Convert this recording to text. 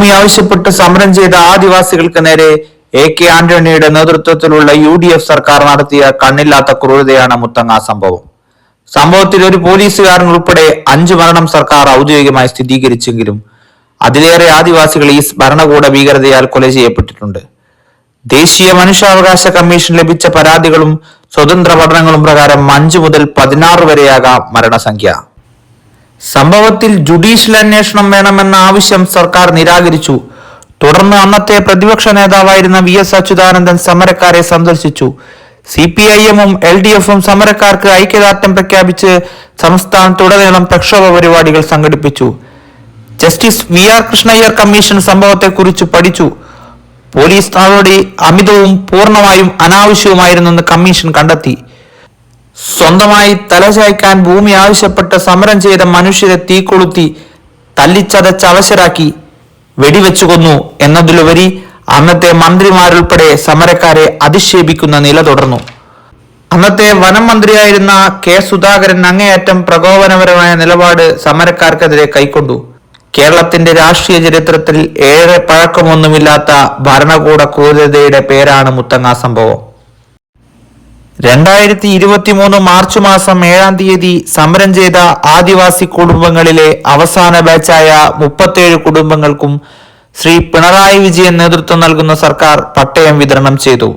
ഭൂമി ആവശ്യപ്പെട്ട് സമരം ചെയ്ത ആദിവാസികൾക്ക് നേരെ AK ആന്റണിയുടെ നേതൃത്വത്തിലുള്ള UDF സർക്കാർ നടത്തിയ കണ്ണില്ലാത്ത ക്രൂരതയാണ് മുത്തങ്ങ സംഭവം. സംഭവത്തിൽ ഒരു പോലീസുകാരൻ ഉൾപ്പെടെ 5 മരണം സർക്കാർ ഔദ്യോഗികമായി സ്ഥിരീകരിച്ചെങ്കിലും അതിലേറെ ആദിവാസികൾ ഈ ഭരണകൂട ഭീകരതയാൽ കൊല ചെയ്യപ്പെട്ടിട്ടുണ്ട്. ദേശീയ മനുഷ്യാവകാശ കമ്മീഷൻ ലഭിച്ച പരാതികളും സ്വതന്ത്ര പഠനങ്ങളും പ്രകാരം 5 മുതൽ 16 വരെയാകാം മരണസംഖ്യ. സംഭവത്തിൽ ജുഡീഷ്യൽ അന്വേഷണം വേണമെന്ന ആവശ്യം സർക്കാർ നിരാകരിച്ചു. തുടർന്ന് അന്നത്തെ പ്രതിപക്ഷ നേതാവായിരുന്ന VS അച്യുതാനന്ദൻ സമരക്കാരെ സന്ദർശിച്ചു. CPIM-ഉം LDF-ഉം സമരക്കാർക്ക് ഐക്യദാർഢ്യം പ്രഖ്യാപിച്ച് സംസ്ഥാനത്തുടനീളം പ്രക്ഷോഭ പരിപാടികൾ സംഘടിപ്പിച്ചു. ജസ്റ്റിസ് VR കൃഷ്ണയ്യർ കമ്മീഷൻ സംഭവത്തെക്കുറിച്ച് പഠിച്ചു. പോലീസ് നടപടി അമിതവും പൂർണ്ണമായും അനാവശ്യവുമായിരുന്നെന്ന് കമ്മീഷൻ കണ്ടെത്തി. സ്വന്തമായി തലചായ്ക്കാൻ ഭൂമി ആവശ്യപ്പെട്ട് സമരം ചെയ്ത മനുഷ്യരെ തീകൊളുത്തി തല്ലിച്ചതച്ച് അവശരാക്കി വെടിവെച്ചു കൊന്നു എന്നതിലുപരി അന്നത്തെ മന്ത്രിമാരുൾപ്പെടെ സമരക്കാരെ അധിക്ഷേപിക്കുന്ന നില തുടർന്നു. അന്നത്തെ വനം മന്ത്രിയായിരുന്ന K. സുധാകരൻ അങ്ങേയറ്റം പ്രകോപനപരമായ നിലപാട് സമരക്കാർക്കെതിരെ കൈക്കൊണ്ടു. കേരളത്തിന്റെ രാഷ്ട്രീയ ചരിത്രത്തിൽ ഏറെ പഴക്കമൊന്നുമില്ലാത്ത ഭരണകൂട ക്രൂരതയുടെ പേരാണ് മുത്തങ്ങ സംഭവം. 2023 മാർച്ച് മാസം 7-ാം തീയതി സമരം ചെയ്ത ആദിവാസി കുടുംബങ്ങളിലെ അവസാന ബാച്ചായ 37 കുടുംബങ്ങൾക്കും ശ്രീ പിണറായി വിജയൻ നേതൃത്വം നൽകുന്ന സർക്കാർ പട്ടയം വിതരണം ചെയ്തു.